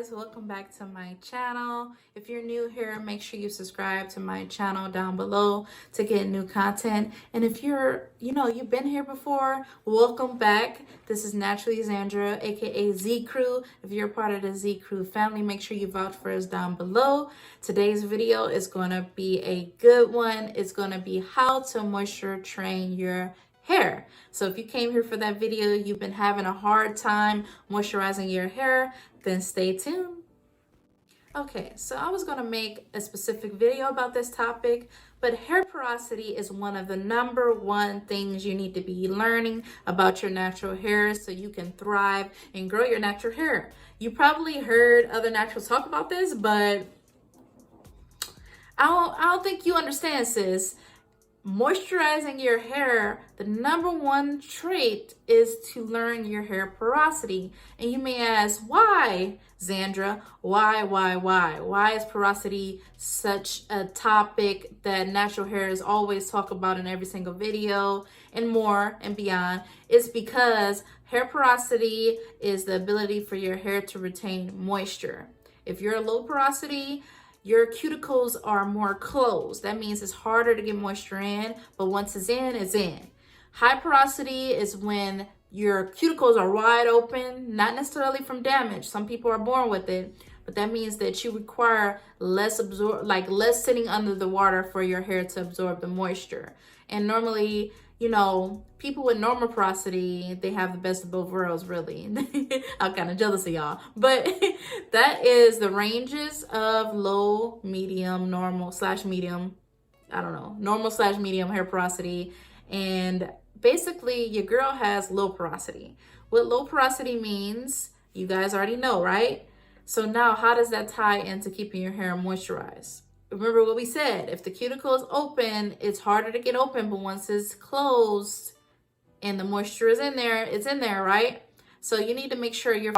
guys, welcome back to my channel. If you're new here, make sure you subscribe to my channel down below to get new content. And if you've been here before, welcome back. This is Naturally Zandra, aka ZCREW. If you're part of the ZCREW family, make sure you vouch for us down below. Today's video is going to be a good one. It's going to be how to moisture train your hair. So if you came here for that video, you've been having a hard time moisturizing your hair, then stay tuned. Okay, so I was going to make a specific video about this topic, but hair porosity is one of the #1 things you need to be learning about your natural hair so you can thrive and grow your natural hair. You probably heard other naturals talk about this, but I don't think you understand, sis. Moisturizing your hair, the #1 trait is to learn your hair porosity. And you may ask, why, Zandra? Why is porosity such a topic that natural hairs always talk about in every single video and more and beyond? It's because hair porosity is the ability for your hair to retain moisture. If you're low porosity, your cuticles are more closed. That means it's harder to get moisture in, but once it's in, it's in. High porosity is when your cuticles are wide open, not necessarily from damage. Some people are born with it, but that means that you require less sitting under the water for your hair to absorb the moisture. And normally, people with normal porosity, they have the best of both worlds, really. I'm kind of jealous of y'all. But that is the ranges of low, medium, normal/medium, normal/medium hair porosity. And basically, your girl has low porosity. What low porosity means, you guys already know, right? So now, how does that tie into keeping your hair moisturized? Remember what we said, if the cuticle is open, it's harder to get open, but once it's closed and the moisture is in there, it's in there, right? So you need to make sure your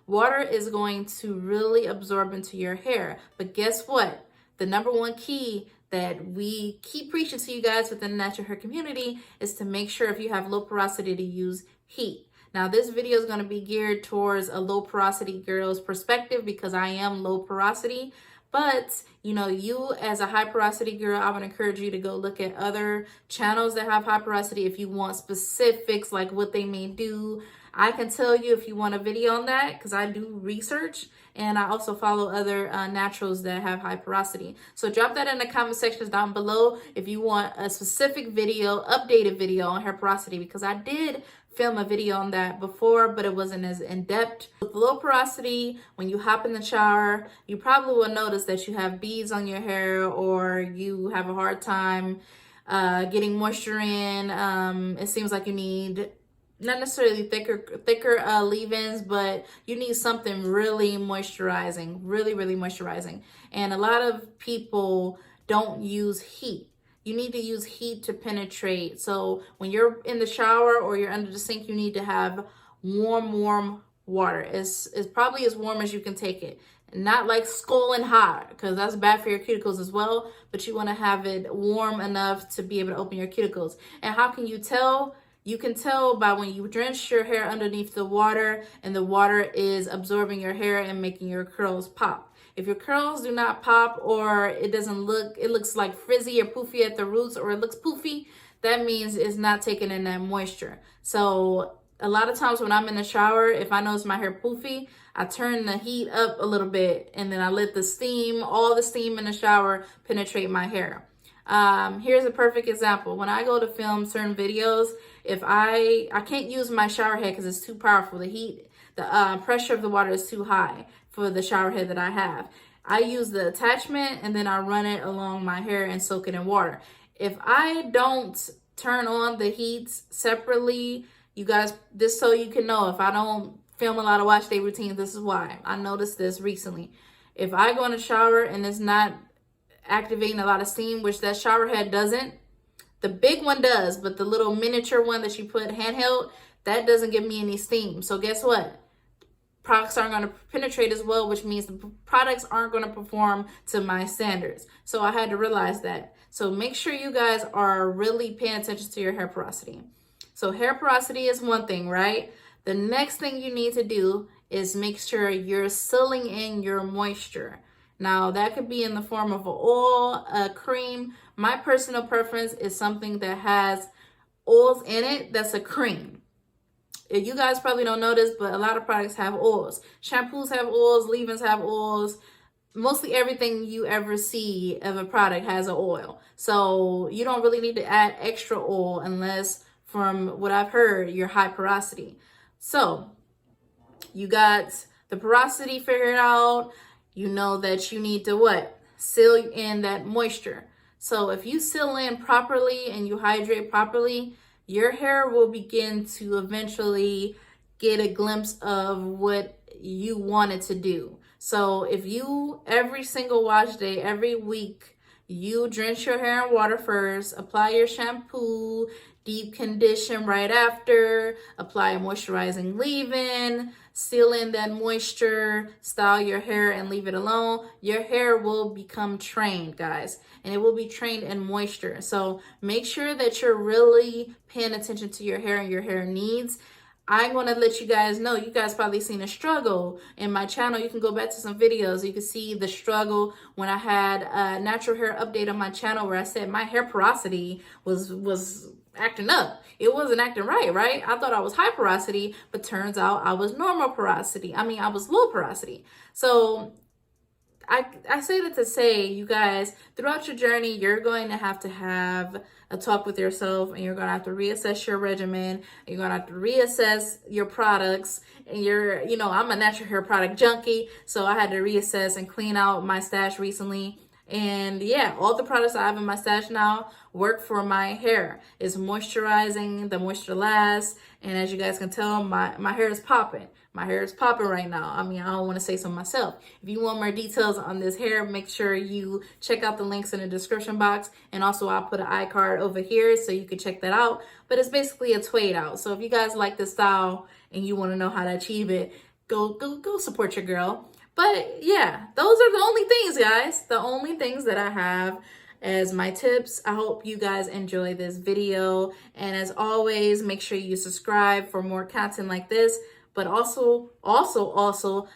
water is going to really absorb into your hair. But guess what? The #1 key that we keep preaching to you guys within the natural hair community is to make sure if you have low porosity to use heat. Now, this video is going to be geared towards a low porosity girl's perspective because I am low porosity. But, you as a high porosity girl, I would encourage you to go look at other channels that have high porosity if you want specifics like what they may do. I can tell you if you want a video on that because I do research and I also follow other naturals that have high porosity. So drop that in the comment sections down below if you want a specific video, updated video on hair porosity, because I did film a video on that before, but it wasn't as in-depth. With low porosity, when you hop in the shower, you probably will notice that you have beads on your hair or you have a hard time getting moisture in. It seems like you need not necessarily thicker leave-ins, but you need something really moisturizing, really moisturizing. And a lot of people don't use heat. You need to use heat to penetrate. So when you're in the shower or you're under the sink, you need to have warm water. It's probably as warm as you can take it. Not like scalding hot, because that's bad for your cuticles as well. But you want to have it warm enough to be able to open your cuticles. And how can you tell? You can tell by when you drench your hair underneath the water and the water is absorbing your hair and making your curls pop. If your curls do not pop or it looks like frizzy or poofy at the roots, or it looks poofy, that means it's not taking in that moisture. So a lot of times when I'm in the shower, if I notice my hair poofy, I turn the heat up a little bit and then I let all the steam in the shower penetrate my hair. Here's a perfect example. When I go to film certain videos, if I can't use my shower head because it's too powerful. The pressure of the water is too high for the shower head that I have. I use the attachment and then I run it along my hair and soak it in water. If I don't turn on the heats separately, you guys, just so you can know, if I don't film a lot of wash day routines, this is why. I noticed this recently. If I go in the shower and it's not activating a lot of steam, which that shower head doesn't, the big one does, but the little miniature one that you put handheld, that doesn't give me any steam. So guess what? Products aren't going to penetrate as well, which means the products aren't going to perform to my standards. So I had to realize that. So make sure you guys are really paying attention to your hair porosity. So hair porosity is one thing, right? The next thing you need to do is make sure you're sealing in your moisture. Now, that could be in the form of an oil, a cream. My personal preference is something that has oils in it that's a cream. You guys probably don't know this, but a lot of products have oils. Shampoos have oils, leave-ins have oils. Mostly everything you ever see of a product has an oil. So you don't really need to add extra oil unless, from what I've heard, you're high porosity. So you got the porosity figured out. You know that you need to what? Seal in that moisture. So if you seal in properly and you hydrate properly, your hair will begin to eventually get a glimpse of what you want it to do. So if you, every single wash day, every week, you drench your hair in water first, apply your shampoo, deep condition right after, apply a moisturizing leave-in, seal in that moisture, style your hair and leave it alone, your hair will become trained, guys, and it will be trained in moisture. So make sure that you're really paying attention to your hair and your hair needs. I'm going to let you guys know, you guys probably seen a struggle in my channel. You can go back to some videos. You can see the struggle when I had a natural hair update on my channel where I said my hair porosity was acting up. It wasn't acting right? I thought I was high porosity, but turns out I was normal porosity. I was low porosity. So I say that to say, you guys, throughout your journey, you're going to have a talk with yourself, and you're going to have to reassess your regimen. You're going to have to reassess your products. And I'm a natural hair product junkie, so I had to reassess and clean out my stash recently. And yeah, all the products I have in my stash now work for my hair. It's moisturizing, the moisture lasts, and as you guys can tell, my hair is popping. My hair is popping right now. I don't want to say so myself. If you want more details on this hair, make sure you check out the links in the description box. And also I'll put an iCard over here so you can check that out. But it's basically a tweed out. So if you guys like this style and you want to know how to achieve it, go support your girl. But yeah, those are the only things, guys. The only things that I have as my tips. I hope you guys enjoy this video. And as always, make sure you subscribe for more content like this. But also,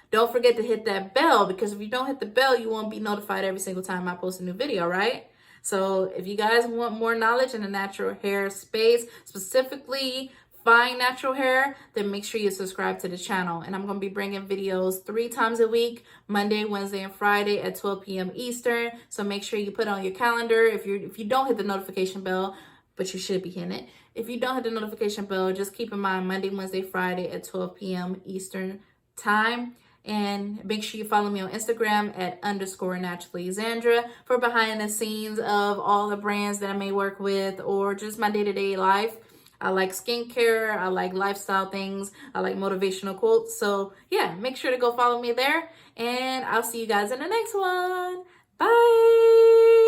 don't forget to hit that bell, because if you don't hit the bell, you won't be notified every single time I post a new video, right? So if you guys want more knowledge in the natural hair space, specifically fine natural hair, then make sure you subscribe to the channel. And I'm going to be bringing videos 3 times a week, Monday, Wednesday, and Friday at 12 p.m. Eastern. So make sure you put it on your calendar. If you don't hit the notification bell, but you should be hitting it. If you don't hit the notification bell, just keep in mind Monday, Wednesday, Friday at 12 p.m. Eastern time. And make sure you follow me on Instagram at _naturallysandra for behind the scenes of all the brands that I may work with, or just my day-to-day life. I like skincare, I like lifestyle things, I like motivational quotes. So yeah, make sure to go follow me there, and I'll see you guys in the next one. Bye.